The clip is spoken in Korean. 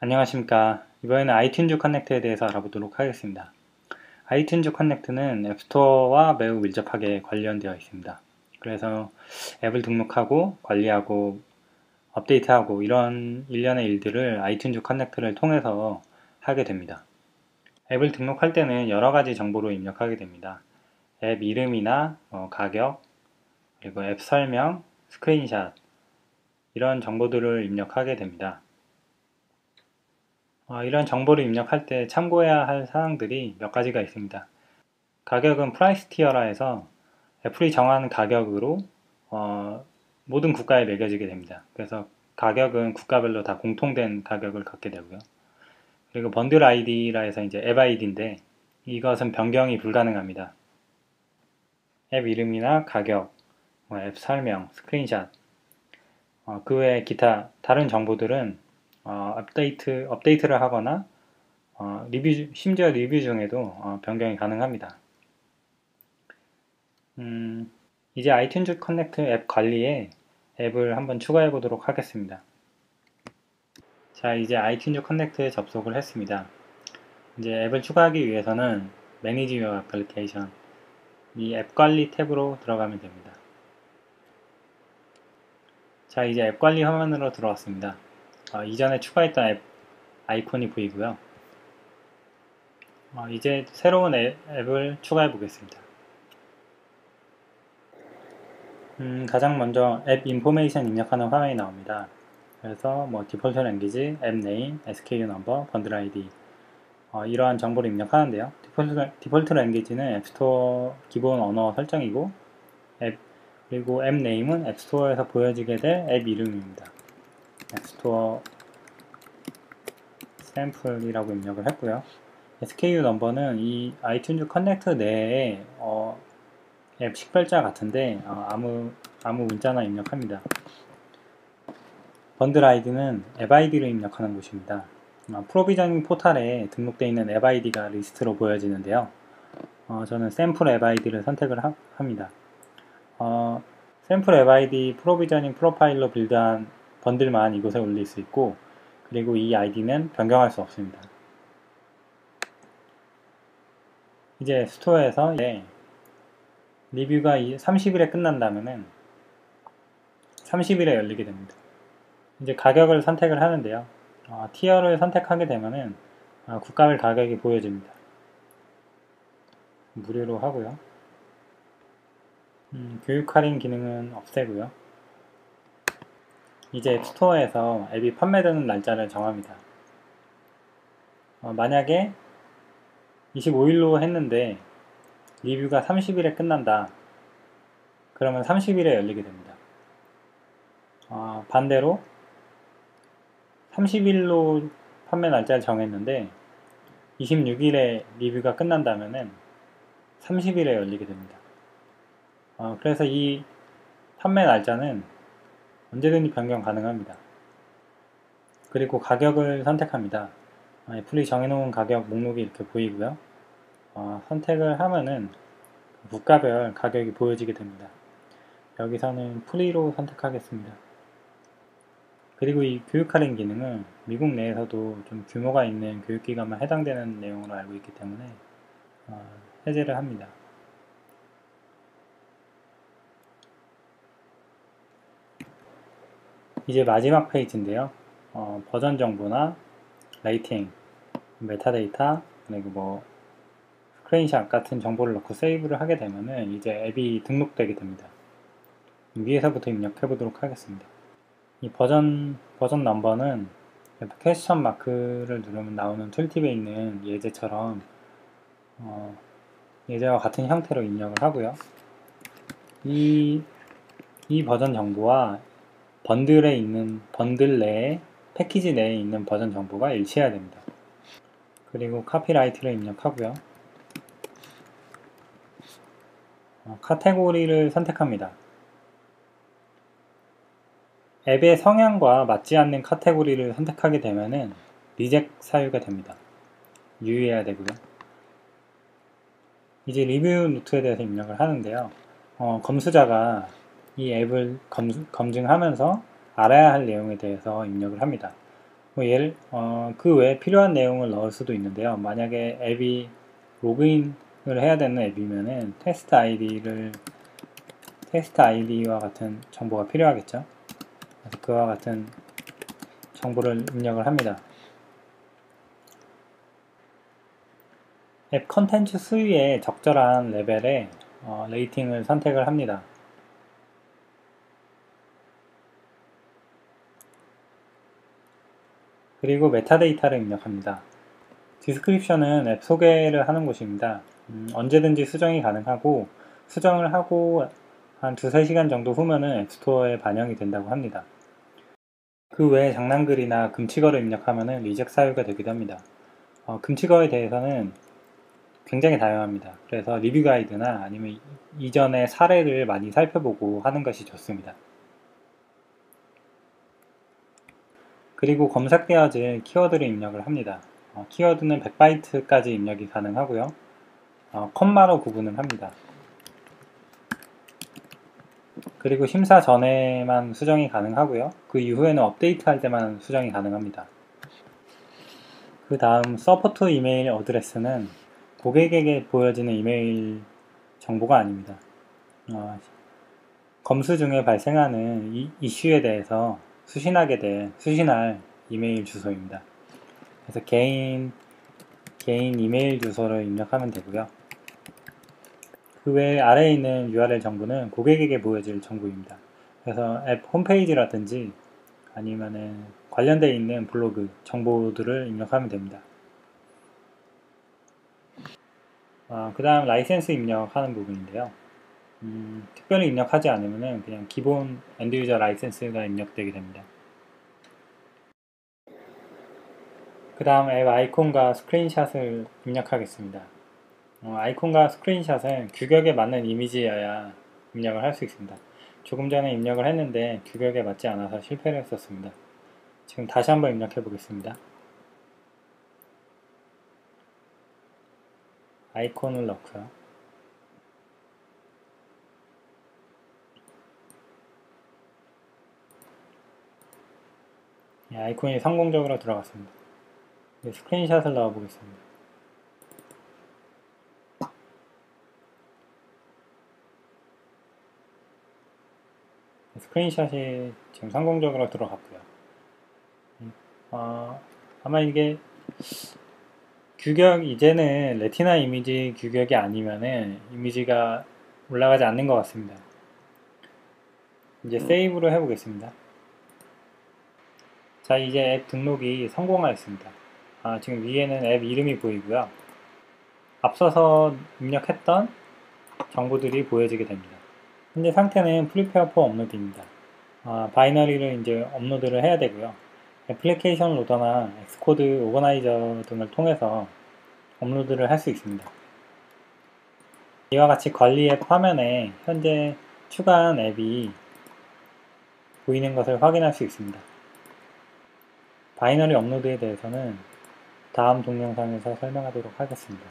안녕하십니까. 이번에는 아이튠즈 커넥트에 대해서 알아보도록 하겠습니다. 아이튠즈 커넥트는 앱스토어와 매우 밀접하게 관련되어 있습니다. 그래서 앱을 등록하고 관리하고 업데이트하고 이런 일련의 일들을 아이튠즈 커넥트를 통해서 하게 됩니다. 앱을 등록할 때는 여러 가지 정보를 입력하게 됩니다. 앱 이름이나 가격, 그리고 앱 설명, 스크린샷 이런 정보들을 입력하게 됩니다. 이런 정보를 입력할 때 참고해야 할 사항들이 몇 가지가 있습니다. 가격은 프라이스 티어라 해서 애플이 정한 가격으로 모든 국가에 매겨지게 됩니다. 그래서 가격은 국가별로 다 공통된 가격을 갖게 되고요. 그리고 번들 아이디라 해서 이제 앱 아이디인데 이것은 변경이 불가능합니다. 앱 이름이나 가격, 앱 설명, 스크린샷, 그 외에 기타 다른 정보들은 업데이트를 하거나 심지어 리뷰 중에도 변경이 가능합니다. 이제 아이튠즈 커넥트 앱 관리에 앱을 한번 추가해 보도록 하겠습니다. 자, 이제 아이튠즈 커넥트에 접속을 했습니다. 이제 앱을 추가하기 위해서는 Manage Your Application 이 앱 관리 탭으로 들어가면 됩니다. 자, 이제 앱 관리 화면으로 들어왔습니다. 이전에 추가했던 앱 아이콘이 보이고요. 이제 새로운 앱을 추가해 보겠습니다. 가장 먼저 앱 인포메이션 입력하는 화면이 나옵니다. 그래서 디폴트 랭귀지, 앱 네임, SKU 넘버, 번들 아이디 이러한 정보를 입력하는데요. 디폴트 랭귀지는 앱스토어 기본 언어 설정이고 그리고 앱 네임은 앱스토어에서 보여지게 될 앱 이름입니다. 앱스토어 샘플이라고 입력을 했고요. SKU 넘버는 이 아이튠즈 커넥트 내에 앱 식별자 같은데 아무 문자나 입력합니다. 번들 아이디는 앱 아이디를 입력하는 곳입니다. 프로비저닝 포탈에 등록되어 있는 앱 아이디가 리스트로 보여지는데요. 저는 샘플 앱 아이디를 선택을 합니다. 샘플 앱 아이디 프로비저닝 프로파일로 빌드한 번들만 이곳에 올릴 수 있고 그리고 이 아이디는 변경할 수 없습니다. 이제 스토어에서 리뷰가 30일에 끝난다면은 30일에 열리게 됩니다. 이제 가격을 선택을 하는데요. 티어를 선택하게 되면은 국가별 가격이 보여집니다. 무료로 하고요. 교육 할인 기능은 없애고요. 이제 앱스토어에서 앱이 판매되는 날짜를 정합니다. 만약에 25일로 했는데 리뷰가 30일에 끝난다. 그러면 30일에 열리게 됩니다. 반대로 30일로 판매 날짜를 정했는데 26일에 리뷰가 끝난다면은 30일에 열리게 됩니다. 그래서 이 판매 날짜는 언제든지 변경 가능합니다. 그리고 가격을 선택합니다. 애플이 정해놓은 가격 목록이 이렇게 보이고요. 선택을 하면은 국가별 가격이 보여지게 됩니다. 여기서는 프리로 선택하겠습니다. 그리고 이 교육 할인 기능은 미국 내에서도 좀 규모가 있는 교육기관만 해당되는 내용으로 알고 있기 때문에 해제를 합니다. 이제 마지막 페이지인데요. 버전 정보나 레이팅, 메타데이터, 그리고 스크린샷 같은 정보를 넣고 세이브를 하게 되면은 이제 앱이 등록되게 됩니다. 위에서부터 입력해 보도록 하겠습니다. 이 버전 넘버는 퀘스천 마크를 누르면 나오는 툴팁에 있는 예제처럼 예제와 같은 형태로 입력을 하고요. 이 버전 정보와 번들 내에 패키지 내에 있는 버전 정보가 일치해야 됩니다. 그리고 카피라이트를 입력하고요. 카테고리를 선택합니다. 앱의 성향과 맞지 않는 카테고리를 선택하게 되면은 리젝 사유가 됩니다. 유의해야 되고요. 이제 리뷰 노트에 대해서 입력을 하는데요. 검수자가 이 앱을 검증하면서 알아야 할 내용에 대해서 입력을 합니다. 그 외에 필요한 내용을 넣을 수도 있는데요. 만약에 앱이 로그인을 해야 되는 앱이면은 테스트 아이디와 같은 정보가 필요하겠죠. 그래서 그와 같은 정보를 입력을 합니다. 앱 컨텐츠 수위에 적절한 레벨의 레이팅을 선택을 합니다. 그리고 메타데이터를 입력합니다. 디스크립션은 앱 소개를 하는 곳입니다. 언제든지 수정이 가능하고 수정을 하고 한 2-3시간 정도 후면은 앱스토어에 반영이 된다고 합니다. 그 외에 장난글이나 금칙어를 입력하면 리젝 사유가 되기도 합니다. 금칙어에 대해서는 굉장히 다양합니다. 그래서 리뷰 가이드나 아니면 이전의 사례를 많이 살펴보고 하는 것이 좋습니다. 그리고 검색되어진 키워드를 입력을 합니다. 키워드는 100바이트까지 입력이 가능하고요. 컴마로 구분을 합니다. 그리고 심사 전에만 수정이 가능하고요. 그 이후에는 업데이트할 때만 수정이 가능합니다. 그 다음 서포트 이메일 어드레스는 고객에게 보여지는 이메일 정보가 아닙니다. 검수 중에 발생하는 이슈에 대해서 수신할 이메일 주소입니다. 그래서 개인 이메일 주소를 입력하면 되고요. 그 외에 아래에 있는 URL 정보는 고객에게 보여질 정보입니다. 그래서 앱 홈페이지라든지 아니면은 관련되어 있는 블로그 정보들을 입력하면 됩니다. 그 다음 라이센스 입력하는 부분인데요. 특별히 입력하지 않으면 그냥 기본 엔드유저 라이센스가 입력되게 됩니다. 그 다음 앱 아이콘과 스크린샷을 입력하겠습니다. 아이콘과 스크린샷은 규격에 맞는 이미지여야 입력을 할 수 있습니다. 조금 전에 입력을 했는데 규격에 맞지 않아서 실패를 했었습니다. 지금 다시 한번 입력해 보겠습니다. 아이콘을 넣고요. 아이콘이 성공적으로 들어갔습니다. 스크린샷을 넣어 보겠습니다. 스크린샷이 지금 성공적으로 들어갔고요. 아마 이게 이제는 레티나 이미지 규격이 아니면은 이미지가 올라가지 않는 것 같습니다. 이제 세이브로 해보겠습니다. 자, 이제 앱 등록이 성공하였습니다. 지금 위에는 앱 이름이 보이고요. 앞서서 입력했던 정보들이 보여지게 됩니다. 현재 상태는 프리페어 포 업로드입니다. 바이너리를 이제 업로드를 해야 되고요. 애플리케이션 로더나 엑스코드 오거나이저 등을 통해서 업로드를 할 수 있습니다. 이와 같이 관리 앱 화면에 현재 추가한 앱이 보이는 것을 확인할 수 있습니다. 바이너리 업로드에 대해서는 다음 동영상에서 설명하도록 하겠습니다.